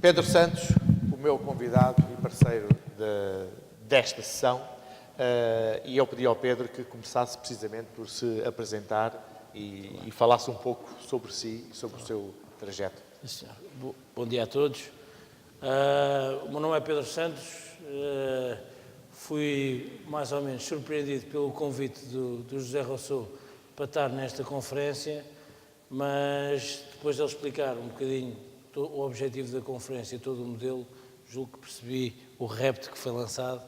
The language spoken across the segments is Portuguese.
Pedro Santos, o meu convidado e parceiro desta sessão, e eu pedi ao Pedro que começasse precisamente por se apresentar e falasse um pouco sobre si e sobre o seu trajeto. Bom dia a todos. O meu nome é Pedro Santos. Fui mais ou menos surpreendido pelo convite do José Rousseau para estar nesta conferência, mas depois de ele explicar um bocadinho o objetivo da conferência e todo o modelo, julgo que percebi o repto que foi lançado,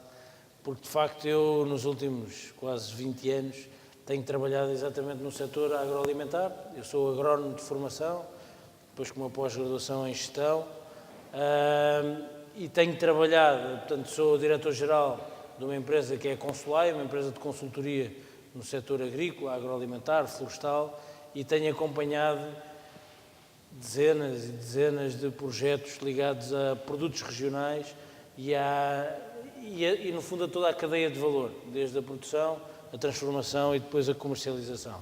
porque de facto eu nos últimos quase 20 anos tenho trabalhado exatamente no setor agroalimentar. Eu sou agrónomo de formação, depois com uma pós-graduação em gestão, e tenho trabalhado, portanto sou diretor-geral de uma empresa que é a Consolai, uma empresa de consultoria no setor agrícola, agroalimentar, florestal, e tenho acompanhado dezenas e dezenas de projetos ligados a produtos regionais e no fundo a toda a cadeia de valor, desde a produção, a transformação e depois a comercialização.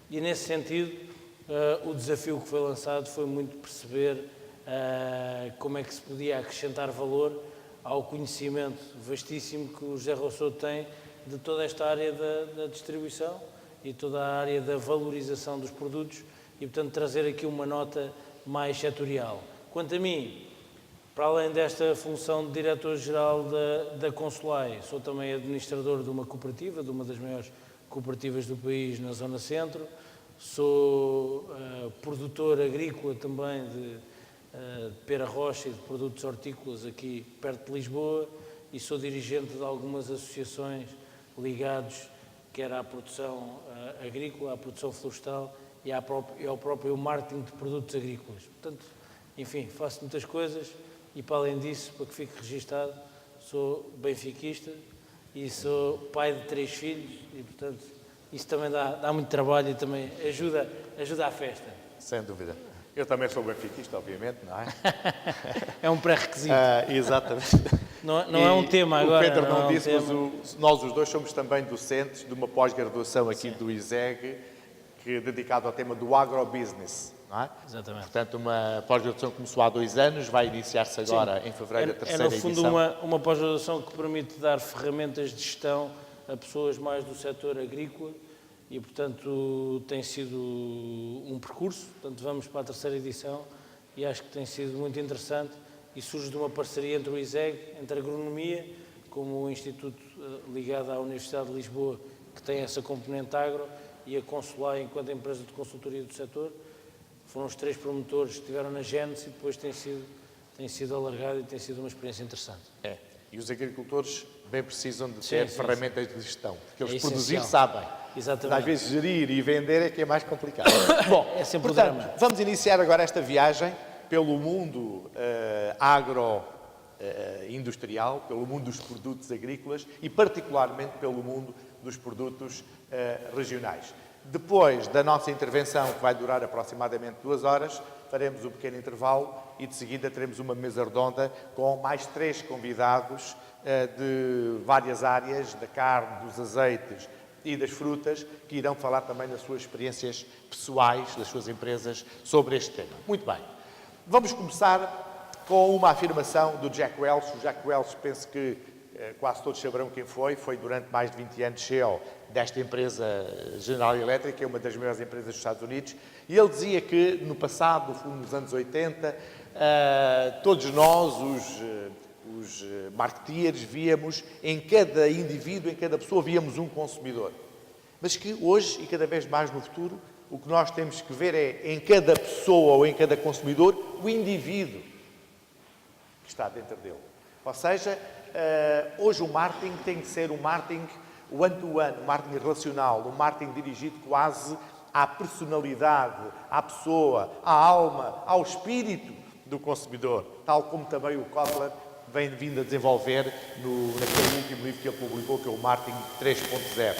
E nesse sentido, o desafio que foi lançado foi muito perceber como é que se podia acrescentar valor ao conhecimento vastíssimo que o José Rousseau tem de toda esta área da distribuição e toda a área da valorização dos produtos e, portanto, trazer aqui uma nota mais setorial. Quanto a mim, para além desta função de diretor-geral da Consolai, sou também administrador de uma cooperativa, de uma das maiores cooperativas do país na Zona Centro, sou produtor agrícola também de pera rocha e de produtos hortícolas aqui perto de Lisboa e sou dirigente de algumas associações ligados quer à produção agrícola, à produção florestal e ao próprio marketing de produtos agrícolas. Portanto, enfim, faço muitas coisas e, para além disso, para que fique registado, sou benfiquista e sou pai de 3 filhos e, portanto, isso também dá muito trabalho e também ajuda à festa. Sem dúvida. Eu também sou benfiquista, obviamente, não é? É um pré-requisito. Exatamente. Não é um tema agora. O Pedro não disse, mas nós os dois somos também docentes de uma pós-graduação aqui do ISEG, dedicado ao tema do agrobusiness, não é? Exatamente. Portanto, uma pós-graduação que começou há 2 anos, vai iniciar-se agora em fevereiro a terceira edição. É, no fundo, uma pós-graduação que permite dar ferramentas de gestão a pessoas mais do setor agrícola e, portanto, tem sido um percurso. Portanto, vamos para a terceira edição e acho que tem sido muito interessante e surge de uma parceria entre o ISEG, entre a agronomia, como o Instituto ligado à Universidade de Lisboa, que tem essa componente agro, e a Consolai, enquanto empresa de consultoria do setor. Foram os 3 promotores que estiveram na Gênese e depois tem sido alargado e tem sido uma experiência interessante. E os agricultores bem precisam de ter ferramentas de gestão, porque eles produzir essencial. sabem. Exatamente. Às vezes gerir e vender é que é mais complicado. Bom, é sempre portanto, o drama. vamos iniciar agora esta viagem pelo mundo agroindustrial, pelo mundo dos produtos agrícolas e particularmente pelo mundo dos produtos regionais. Depois da nossa intervenção, que vai durar aproximadamente 2 horas, faremos um pequeno intervalo e de seguida teremos uma mesa redonda com mais 3 convidados de várias áreas, da carne, dos azeites e das frutas, que irão falar também das suas experiências pessoais, das suas empresas, sobre este tema. Muito bem. Vamos começar com uma afirmação do Jack Welch. O Jack Welch, penso que quase todos saberão quem foi. Foi durante mais de 20 anos CEO desta empresa General Electric, que é uma das maiores empresas dos Estados Unidos. E ele dizia que no passado, no fundo, nos anos 80, todos nós, os marketeers, víamos em cada indivíduo, em cada pessoa, víamos um consumidor. Mas que hoje, e cada vez mais no futuro, o que nós temos que ver é, em cada pessoa ou em cada consumidor, o indivíduo que está dentro dele. Ou seja, hoje o marketing tem que ser um marketing one-to-one, um marketing relacional, um marketing dirigido quase à personalidade, à pessoa, à alma, ao espírito do consumidor, tal como também o Kotler vem vindo a desenvolver naquele último livro que ele publicou, que é o Marketing 3.0.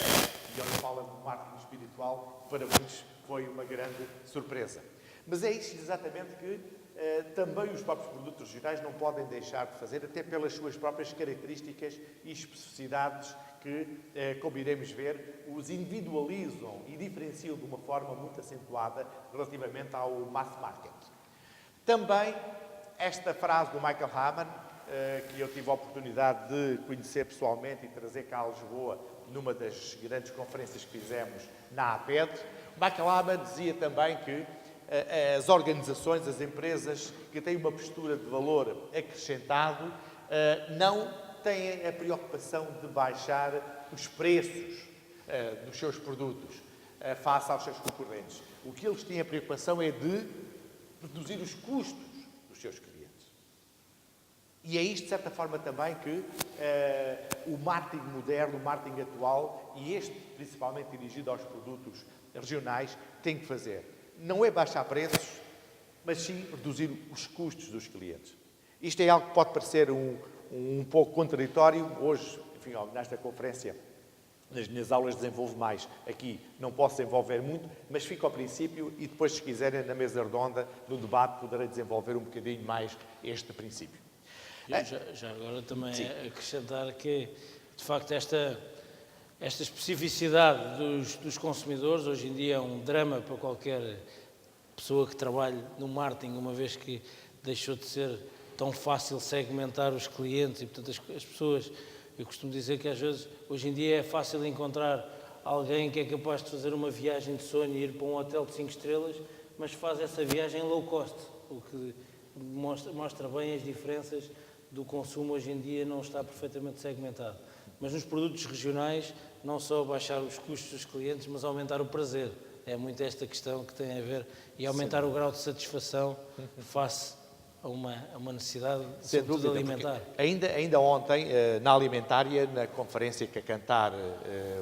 E ele fala do marketing espiritual, que para muitos foi uma grande surpresa. Mas é isso exatamente que também os próprios produtos regionais não podem deixar de fazer, até pelas suas próprias características e especificidades que, como iremos ver, os individualizam e diferenciam de uma forma muito acentuada relativamente ao mass market. Também esta frase do Michael Hamman, que eu tive a oportunidade de conhecer pessoalmente e trazer cá a Lisboa numa das grandes conferências que fizemos na APED, o Michael Hamman dizia também que as organizações, as empresas que têm uma postura de valor acrescentado não têm a preocupação de baixar os preços dos seus produtos face aos seus concorrentes. O que eles têm a preocupação é de reduzir os custos dos seus clientes. E é isto, de certa forma, também que o marketing moderno, o marketing atual, e este principalmente dirigido aos produtos regionais, tem que fazer. Não é baixar preços, mas sim reduzir os custos dos clientes. Isto é algo que pode parecer um pouco contraditório. Hoje, enfim, nesta conferência, nas minhas aulas desenvolvo mais. Aqui não posso desenvolver muito, mas fico ao princípio e depois, se quiserem, na mesa redonda, no debate, poderei desenvolver um bocadinho mais este princípio. Já agora também acrescentar que, de facto, esta especificidade dos consumidores, hoje em dia é um drama para qualquer pessoa que trabalhe no marketing, uma vez que deixou de ser tão fácil segmentar os clientes e, portanto, as pessoas, eu costumo dizer que às vezes, hoje em dia é fácil encontrar alguém que é capaz de fazer uma viagem de sonho e ir para um hotel de 5 estrelas, mas faz essa viagem low cost, o que mostra bem as diferenças do consumo hoje em dia, não está perfeitamente segmentado. Mas nos produtos regionais, não só baixar os custos dos clientes, mas aumentar o prazer. É muito esta questão que tem a ver, e aumentar o grau de satisfação face a uma necessidade, sobretudo, alimentar. Ainda ontem, na Alimentária, na conferência que a Kantar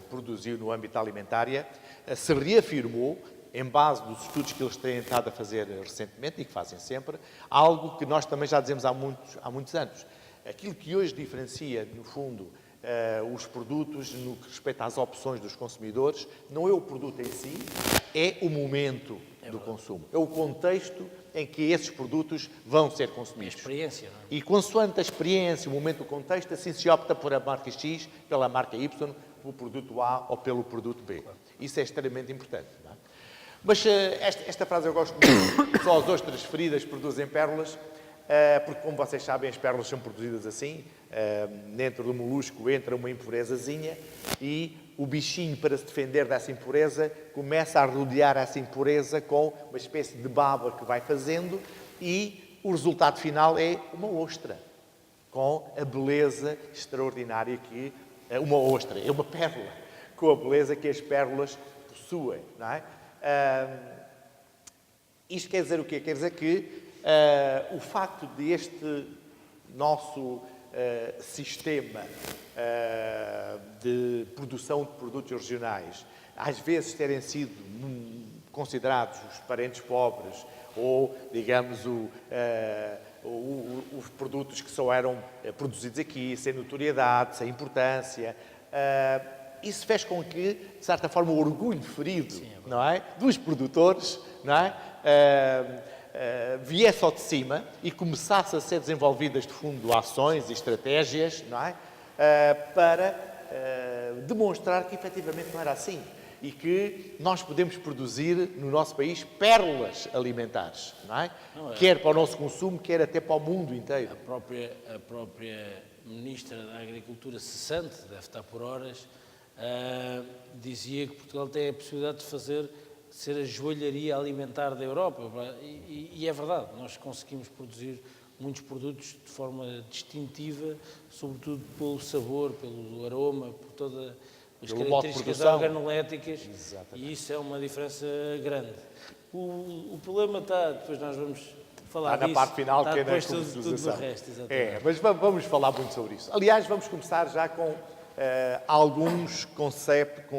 produziu no âmbito da Alimentária, se reafirmou, em base dos estudos que eles têm estado a fazer recentemente e que fazem sempre, algo que nós também já dizemos há muitos anos. Aquilo que hoje diferencia, no fundo, os produtos no que respeita às opções dos consumidores, não é o produto em si, é o momento do consumo. É o contexto em que esses produtos vão ser consumidos. É a experiência, não é? E consoante a experiência, o momento, o contexto, assim se opta por a marca X, pela marca Y, pelo produto A ou pelo produto B. Isso é extremamente importante. Não é? Mas esta frase eu gosto muito. Só as ostras feridas produzem pérolas, porque, como vocês sabem, as pérolas são produzidas assim. Dentro do molusco entra uma impurezazinha e o bichinho, para se defender dessa impureza, começa a rodear essa impureza com uma espécie de baba que vai fazendo e o resultado final é uma ostra, com a beleza extraordinária que... Uma ostra, é uma pérola, com a beleza que as pérolas possuem, não é? Isto quer dizer o quê? Quer dizer que o facto de este nosso sistema de produção de produtos regionais às vezes terem sido considerados os parentes pobres ou, digamos, os produtos que só eram produzidos aqui, sem notoriedade, sem importância, isso fez com que, de certa forma, o orgulho ferido, não é, dos produtores, não é, viesse ao de cima e começasse a ser desenvolvidas, de fundo, ações e estratégias, não é, para demonstrar que, efetivamente, não era assim e que nós podemos produzir, no nosso país, pérolas alimentares, não é? Quer para o nosso consumo, quer até para o mundo inteiro. A própria Ministra da Agricultura, cessante, deve estar por horas, dizia que Portugal tem a possibilidade de ser a joalharia alimentar da Europa. E é verdade, nós conseguimos produzir muitos produtos de forma distintiva, sobretudo pelo sabor, pelo aroma, por todas as características organoléticas. Exatamente. E isso é uma diferença grande. O problema está, depois nós vamos falar disso, na parte final, está que é na depois tudo do resto. Exatamente. Mas vamos falar muito sobre isso. Aliás, vamos começar já com alguns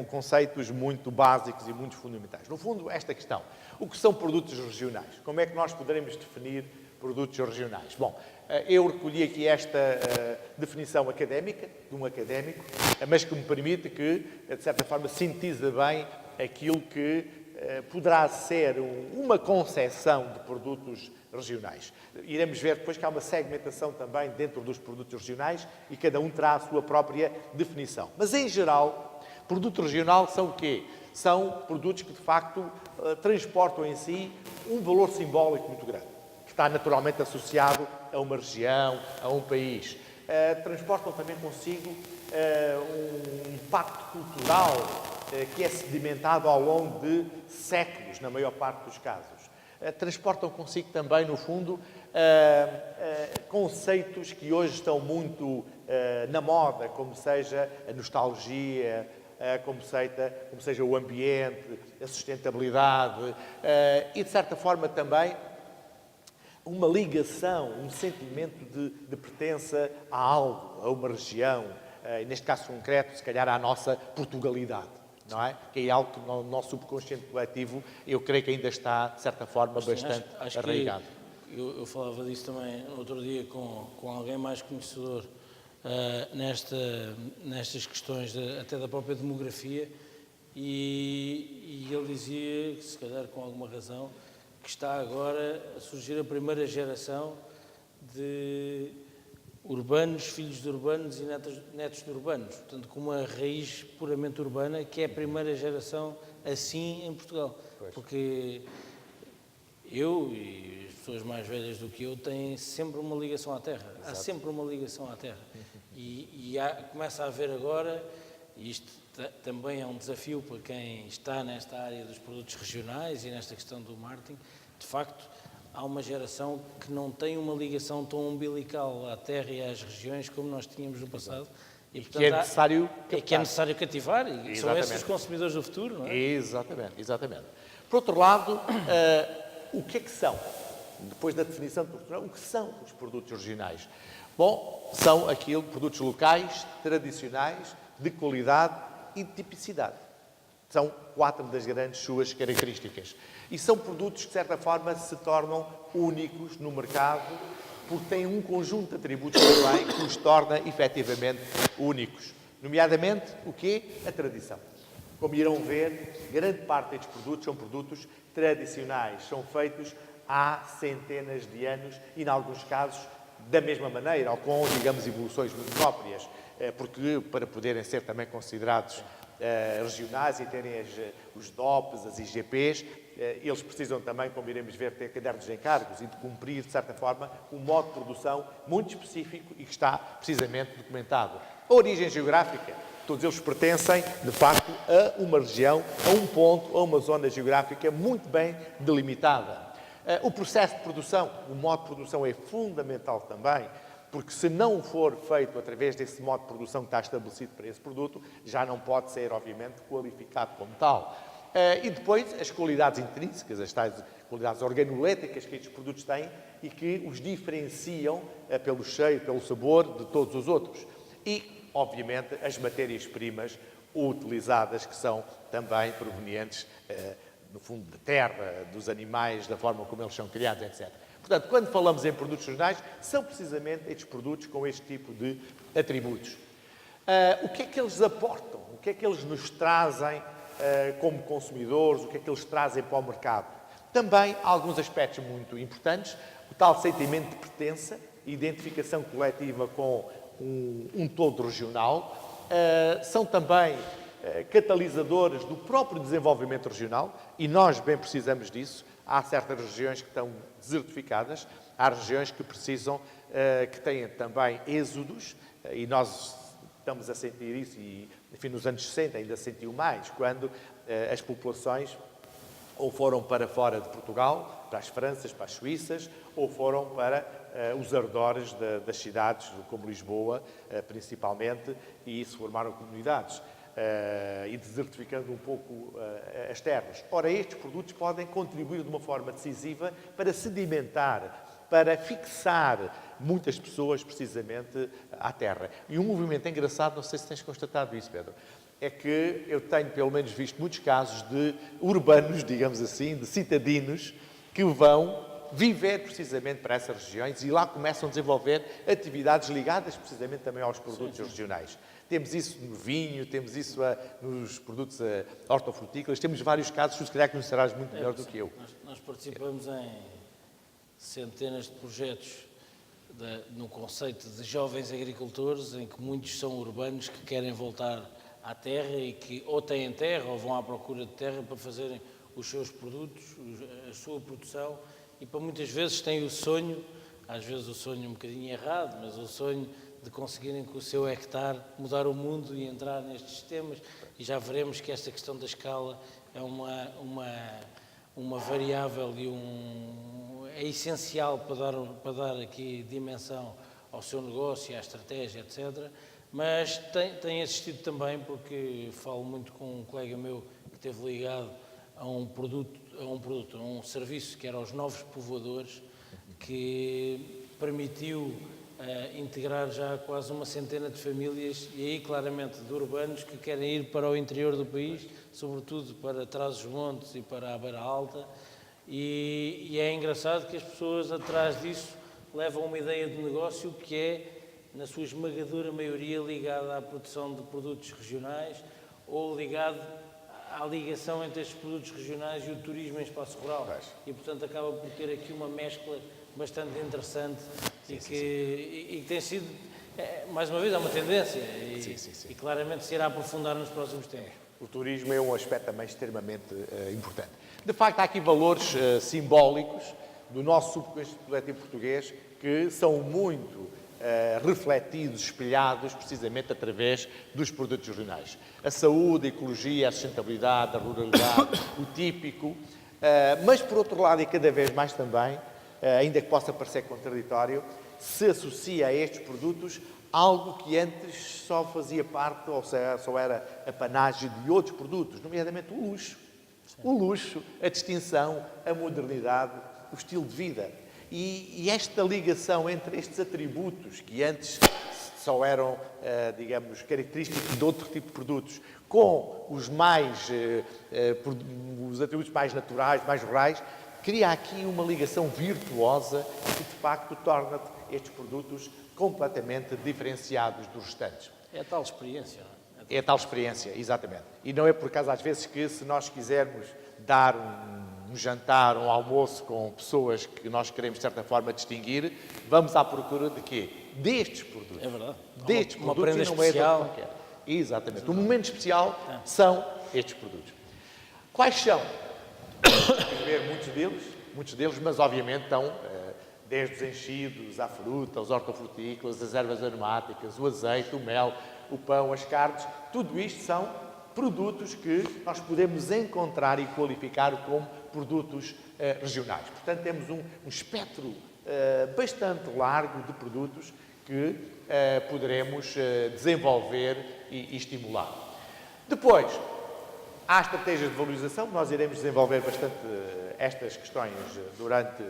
conceitos muito básicos e muito fundamentais. No fundo, esta questão. O que são produtos regionais? Como é que nós poderemos definir produtos regionais? Bom, eu recolhi aqui esta definição académica, de um académico, mas que me permite que, de certa forma, sintetiza bem aquilo que poderá ser uma concepção de produtos regionais. Iremos ver depois que há uma segmentação também dentro dos produtos regionais e cada um terá a sua própria definição. Mas, em geral, produto regional são o quê? São produtos que, de facto, transportam em si um valor simbólico muito grande. está naturalmente associado a uma região, a um país. Transportam também consigo um impacto cultural que é sedimentado ao longo de séculos, na maior parte dos casos. Transportam consigo também, no fundo, conceitos que hoje estão muito na moda, como seja a nostalgia, como seja o ambiente, a sustentabilidade e, de certa forma, também uma ligação, um sentimento de pertença a algo, a uma região, e neste caso concreto, se calhar à nossa Portugalidade, não é? Que é algo que no nosso subconsciente coletivo, eu creio que ainda está, de certa forma, bastante acho arraigado. Eu falava disso também no outro dia com alguém mais conhecedor nestas questões até da própria demografia e ele dizia, se calhar com alguma razão, que está agora a surgir a primeira geração de urbanos, filhos de urbanos e netos de urbanos, portanto com uma raiz puramente urbana, que é a primeira geração assim em Portugal. Pois. Porque eu e as pessoas mais velhas do que eu têm sempre uma ligação à terra. Exato. Há sempre uma ligação à terra. Começa a haver agora, e isto também é um desafio para quem está nesta área dos produtos regionais e nesta questão do marketing, de facto, há uma geração que não tem uma ligação tão umbilical à terra e às regiões como nós tínhamos no passado. E, portanto, que é necessário cativar, e exatamente. São esses os consumidores do futuro, não é? Exatamente. Por outro lado, o que é que são, depois da definição de Portugal, o que são os produtos regionais? Bom, são produtos locais, tradicionais, de qualidade e de tipicidade. São 4 das grandes suas características. E são produtos que, de certa forma, se tornam únicos no mercado, porque têm um conjunto de atributos também que os torna, efetivamente, únicos. Nomeadamente, o quê? A tradição. Como irão ver, grande parte destes produtos são produtos tradicionais. São feitos há centenas de anos e, em alguns casos, da mesma maneira, ou com, digamos, evoluções muito próprias, porque para poderem ser também considerados regionais e terem os DOPs, as IGPs, eles precisam também, como iremos ver, ter cadernos de encargos e de cumprir, de certa forma, um modo de produção muito específico e que está precisamente documentado. A origem geográfica, todos eles pertencem, de facto, a uma região, a um ponto, a uma zona geográfica muito bem delimitada. O processo de produção, o modo de produção é fundamental também, porque se não for feito através desse modo de produção que está estabelecido para esse produto, já não pode ser, obviamente, qualificado como tal. E depois, as qualidades intrínsecas, as tais qualidades organoléticas que estes produtos têm e que os diferenciam pelo cheiro, pelo sabor de todos os outros. E, obviamente, as matérias-primas utilizadas, que são também provenientes no fundo, da terra, dos animais, da forma como eles são criados, etc. Portanto, quando falamos em produtos regionais, são precisamente estes produtos com este tipo de atributos. O que é que eles aportam? O que é que eles nos trazem como consumidores? O que é que eles trazem para o mercado? Também há alguns aspectos muito importantes, o tal sentimento de pertença, identificação coletiva com um todo regional, são também catalisadores do próprio desenvolvimento regional, e nós bem precisamos disso. Há certas regiões que estão desertificadas, há regiões que precisam, que têm também êxodos, e nós estamos a sentir isso, e enfim, nos anos 60 ainda sentiu mais, quando as populações ou foram para fora de Portugal, para as Franças, para as Suíças, ou foram para os arredores das cidades, como Lisboa, principalmente, e se formaram comunidades. E desertificando um pouco as terras. Ora, estes produtos podem contribuir de uma forma decisiva para sedimentar, para fixar muitas pessoas, precisamente, à terra. E um movimento engraçado, não sei se tens constatado isso, Pedro, é que eu tenho, pelo menos, visto muitos casos de urbanos, digamos assim, de citadinos, que vão viver precisamente para essas regiões e lá começam a desenvolver atividades ligadas precisamente também aos produtos regionais. Temos isso no vinho, temos isso nos produtos hortofrutícolas, temos vários casos, se calhar conhecerás muito melhor do que eu. Nós participamos em centenas de projetos no conceito de jovens agricultores, em que muitos são urbanos que querem voltar à terra e que ou têm terra ou vão à procura de terra para fazerem os seus produtos, a sua produção, e para muitas vezes têm o sonho, às vezes o sonho um bocadinho errado, mas o sonho de conseguirem com o seu hectare mudar o mundo e entrar nestes sistemas, e já veremos que esta questão da escala é uma variável e é essencial para dar aqui dimensão ao seu negócio, à estratégia, etc. Mas tem assistido também, porque falo muito com um colega meu que esteve ligado a um serviço que era os novos povoadores, que permitiu integrar já quase uma centena de famílias, e aí claramente de urbanos que querem ir para o interior do país, sobretudo para Trás-os-Montes e para a Beira Alta, e é engraçado que as pessoas atrás disso levam uma ideia de negócio que é, na sua esmagadora maioria, ligada à produção de produtos regionais ou ligado à ligação entre estes produtos regionais e o turismo em espaço rural. E, portanto, acaba por ter aqui uma mescla bastante interessante e que tem sido, mais uma vez, é uma tendência e claramente se irá aprofundar nos próximos tempos. O turismo é um aspecto também extremamente importante. De facto, há aqui valores simbólicos do nosso subconsciente coletivo português que são muito refletidos, espelhados, precisamente através dos produtos regionais. A saúde, a ecologia, a sustentabilidade, a ruralidade, o típico, mas, por outro lado, e cada vez mais também, ainda que possa parecer contraditório, se associa a estes produtos algo que antes só fazia parte, ou seja, só era apanágio de outros produtos, nomeadamente o luxo. Sim. O luxo, a distinção, a modernidade, o estilo de vida. E esta ligação entre estes atributos que antes só eram, digamos, característicos de outro tipo de produtos, com os atributos mais naturais, mais rurais, cria aqui uma ligação virtuosa que, de facto, torna estes produtos completamente diferenciados dos restantes. É a tal experiência, não é? É a tal experiência, exatamente. E não é por acaso, às vezes, que se nós quisermos dar um jantar, um almoço com pessoas que nós queremos, de certa forma, distinguir, vamos à procura de quê? Destes produtos. É verdade. Destes uma produtos prenda e não é de outro especial. qualquer. Exatamente. O momento especial são estes produtos. Quais são? Vamos ver muitos deles, mas obviamente estão desde os enchidos, à fruta, os hortofrutícolas, as ervas aromáticas, o azeite, o mel, o pão, as carnes, tudo isto são produtos que nós podemos encontrar e qualificar como produtos regionais. Portanto, temos um espectro bastante largo de produtos que poderemos desenvolver e estimular. Depois, há estratégias de valorização, nós iremos desenvolver bastante estas questões durante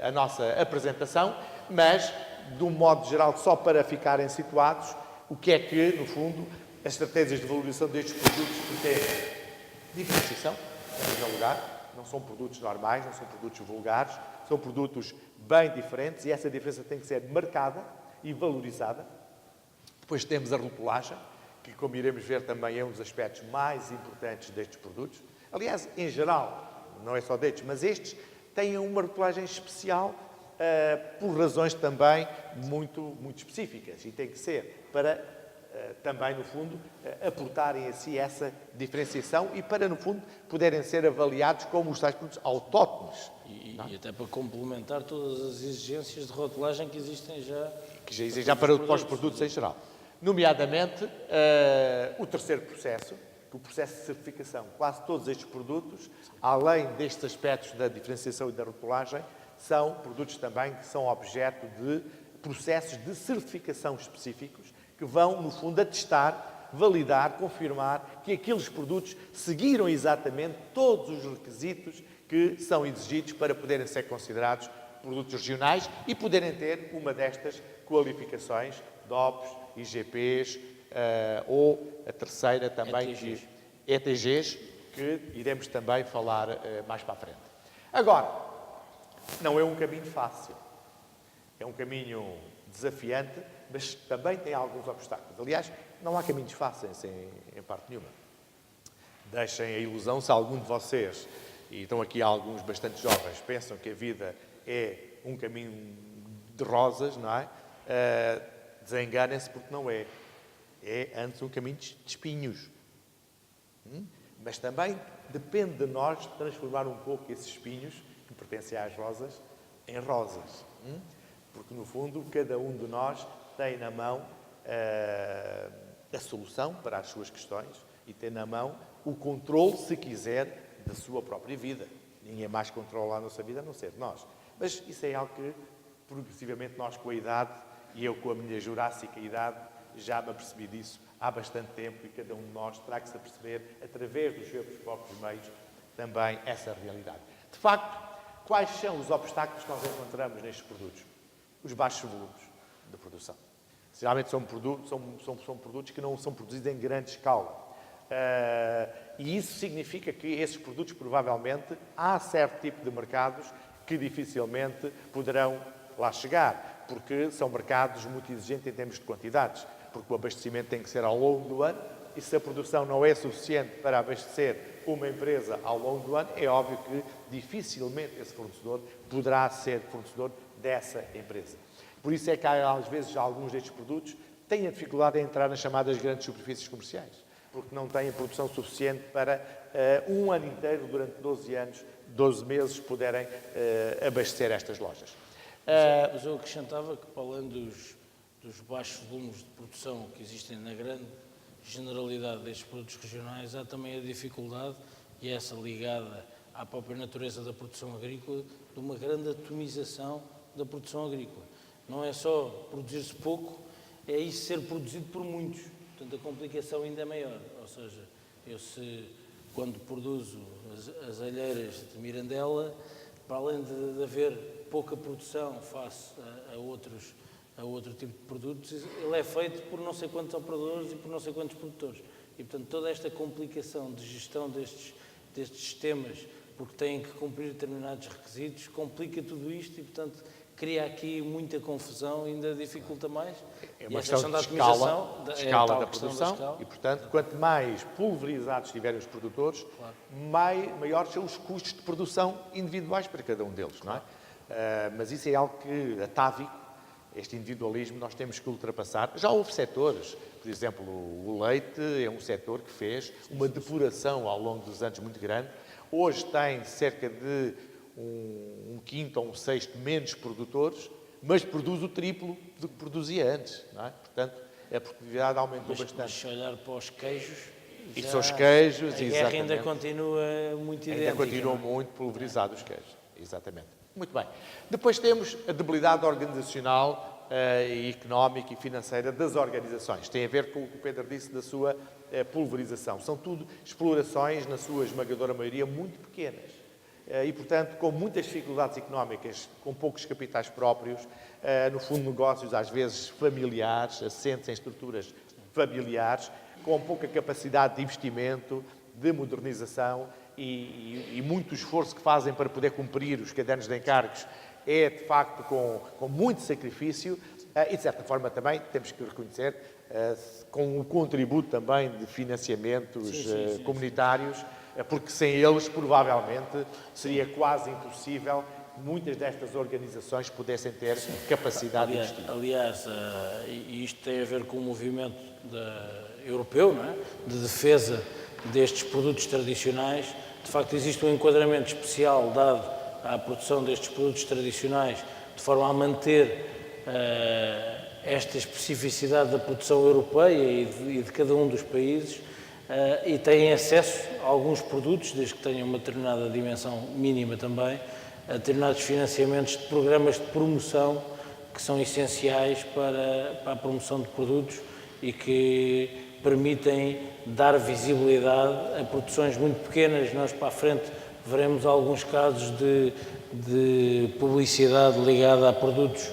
a nossa apresentação, mas, de um modo geral, só para ficarem situados, o que é que, no fundo, as estratégias de valorização destes produtos pretendem? Diferenciação, em primeiro lugar, não são produtos normais, não são produtos vulgares, são produtos bem diferentes e essa diferença tem que ser marcada e valorizada. Depois temos a rotulagem, que, como iremos ver, também é um dos aspectos mais importantes destes produtos. Aliás, em geral, não é só destes, mas estes têm uma rotulagem especial por razões também muito específicas e tem que ser para também, no fundo, aportarem a si essa diferenciação e para, no fundo, poderem ser avaliados como os tais produtos autóctones. E até para complementar todas as exigências de rotulagem que existem já. Que já existem para os produtos em geral. Nomeadamente, o terceiro processo, o processo de certificação. Quase todos estes produtos, além destes aspectos da diferenciação e da rotulagem, são produtos também que são objeto de processos de certificação específicos que vão, no fundo, atestar, validar, confirmar que aqueles produtos seguiram exatamente todos os requisitos que são exigidos para poderem ser considerados produtos regionais e poderem ter uma destas qualificações, DOPs, IGPs, ou a terceira também, ETGs, que iremos também falar mais para a frente. Agora, não é um caminho fácil. É um caminho desafiante, mas também tem alguns obstáculos. Aliás, não há caminhos fáceis em parte nenhuma. Deixem a ilusão, se algum de vocês, e estão aqui alguns bastante jovens, pensam que a vida é um caminho de rosas, não é? Desenganem-se porque não é. É antes um caminho de espinhos. Mas também depende de nós transformar um pouco esses espinhos, que que pertencem às rosas em rosas. Porque, no fundo, cada um de nós tem na mão a solução para as suas questões e tem na mão o controle, se quiser, da sua própria vida. Ninguém mais controla a nossa vida a não ser nós. Mas isso é algo que, progressivamente, nós com a idade, e eu com a minha jurássica idade, já me apercebi disso há bastante tempo e cada um de nós terá que se aperceber, através dos seus próprios meios, também essa realidade. De facto, quais são os obstáculos que nós encontramos nestes produtos? Os baixos volumes de produção. Geralmente são produtos que não são produzidos em grande escala. E isso significa que esses produtos, provavelmente, há certo tipo de mercados que dificilmente poderão lá chegar, porque são mercados muito exigentes em termos de quantidades, porque o abastecimento tem que ser ao longo do ano, e se a produção não é suficiente para abastecer uma empresa ao longo do ano, é óbvio que dificilmente esse fornecedor poderá ser fornecedor dessa empresa. Por isso é que, às vezes, alguns destes produtos têm a dificuldade em entrar nas chamadas grandes superfícies comerciais, porque não têm produção suficiente para um ano inteiro, durante 12 anos, 12 meses, poderem abastecer estas lojas. Mas eu acrescentava que, para além dos baixos volumes de produção que existem na grande generalidade destes produtos regionais, há também a dificuldade, e essa ligada à própria natureza da produção agrícola, de uma grande atomização da produção agrícola. Não é só produzir-se pouco, é isso ser produzido por muitos. Portanto, a complicação ainda é maior. Ou seja, quando produzo as alheiras de Mirandela, para além de haver pouca produção face a outro tipo de produtos, ele é feito por não sei quantos operadores e por não sei quantos produtores. E, portanto, toda esta complicação de gestão destes sistemas, porque têm que cumprir determinados requisitos, complica tudo isto e, portanto, cria aqui muita confusão e ainda dificulta mais. É uma questão de escala da produção e, portanto, quanto mais pulverizados estiverem os produtores, maiores são os custos de produção individuais para cada um deles, não é? Mas isso é algo que, atávico, este individualismo, nós temos que ultrapassar. Já houve setores, por exemplo, o leite é um setor que fez uma depuração ao longo dos anos muito grande. Hoje tem cerca de um quinto ou um sexto menos produtores, mas produz o triplo do que produzia antes, não é? Portanto, a produtividade aumentou bastante. Mas se olhar para os queijos... E são os queijos, exatamente. A guerra ainda continua muito idêntica. Ainda continuam muito pulverizados os queijos, exatamente. Muito bem. Depois temos a debilidade organizacional e económica e financeira das organizações. Tem a ver com o que o Pedro disse da sua pulverização. São tudo explorações, na sua esmagadora maioria, muito pequenas. E, portanto, com muitas dificuldades económicas, com poucos capitais próprios, no fundo, negócios às vezes familiares, assentes em estruturas familiares, com pouca capacidade de investimento, de modernização e muito esforço que fazem para poder cumprir os cadernos de encargos é, de facto, com muito sacrifício e, de certa forma, também temos que reconhecer, com o contributo também de financiamentos comunitários, porque sem eles, provavelmente, seria quase impossível muitas destas organizações pudessem ter capacidade de investir. Aliás, e isto tem a ver com o movimento europeu, não é? De defesa destes produtos tradicionais. De facto, existe um enquadramento especial dado à produção destes produtos tradicionais, de forma a manter esta especificidade da produção europeia e de cada um dos países, e têm acesso a alguns produtos, desde que tenham uma determinada dimensão mínima também, a determinados financiamentos de programas de promoção que são essenciais para a promoção de produtos e que permitem dar visibilidade a produções muito pequenas. Nós, para a frente, veremos alguns casos de publicidade ligada a produtos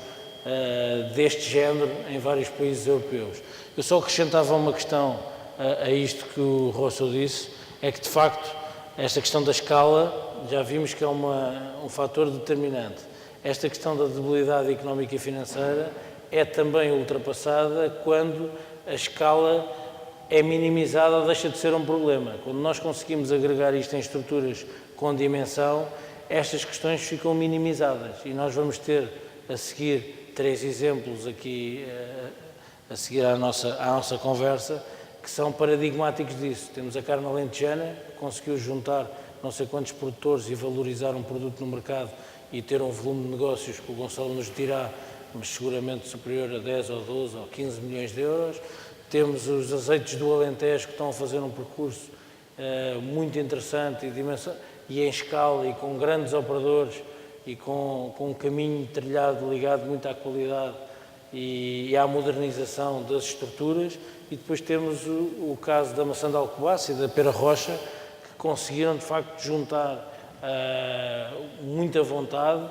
deste género em vários países europeus. Eu só acrescentava uma questão a isto que o Russell disse, é que, de facto, esta questão da escala, já vimos que é um fator determinante. Esta questão da debilidade económica e financeira é também ultrapassada quando a escala é minimizada ou deixa de ser um problema. Quando nós conseguimos agregar isto em estruturas com dimensão, estas questões ficam minimizadas. E nós vamos ter a seguir 3 exemplos aqui a seguir à nossa conversa, que são paradigmáticos disso. Temos a carne alentejana, que conseguiu juntar não sei quantos produtores e valorizar um produto no mercado e ter um volume de negócios que o Gonçalo nos dirá, mas seguramente superior a 10 ou 12 ou 15 milhões de euros. Temos os azeites do Alentejo que estão a fazer um percurso muito interessante e em escala e com grandes operadores e com um caminho trilhado ligado muito à qualidade e à modernização das estruturas. E depois temos o caso da maçã de Alcobaça e da pera rocha, que conseguiram de facto juntar muita vontade,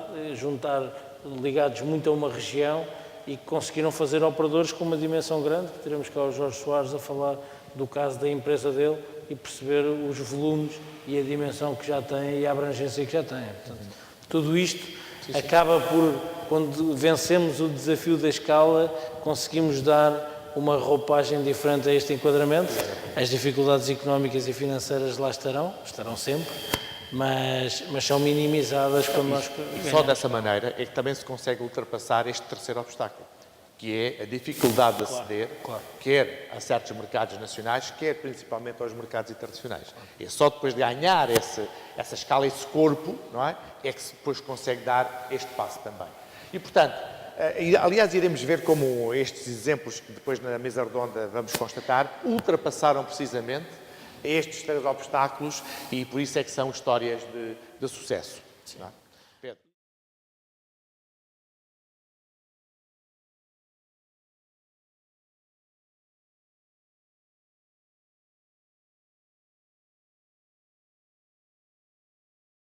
ligados muito a uma região e que conseguiram fazer operadores com uma dimensão grande, que teremos cá o Jorge Soares a falar do caso da empresa dele e perceber os volumes e a dimensão que já tem e a abrangência que já tem. Portanto, tudo isto acaba por, quando vencemos o desafio da escala, conseguimos dar uma roupagem diferente a este enquadramento. As dificuldades económicas e financeiras lá estarão sempre, mas são minimizadas quando nós ganhamos. Só dessa maneira é que também se consegue ultrapassar este terceiro obstáculo, que é a dificuldade de aceder, quer a certos mercados nacionais, quer principalmente aos mercados internacionais. É só depois de ganhar essa escala, esse corpo, não é? É que se depois consegue dar este passo também. E, portanto, aliás, iremos ver como estes exemplos que depois na mesa redonda vamos constatar, ultrapassaram precisamente estes três obstáculos e por isso é que são histórias de sucesso. Não é? Pedro.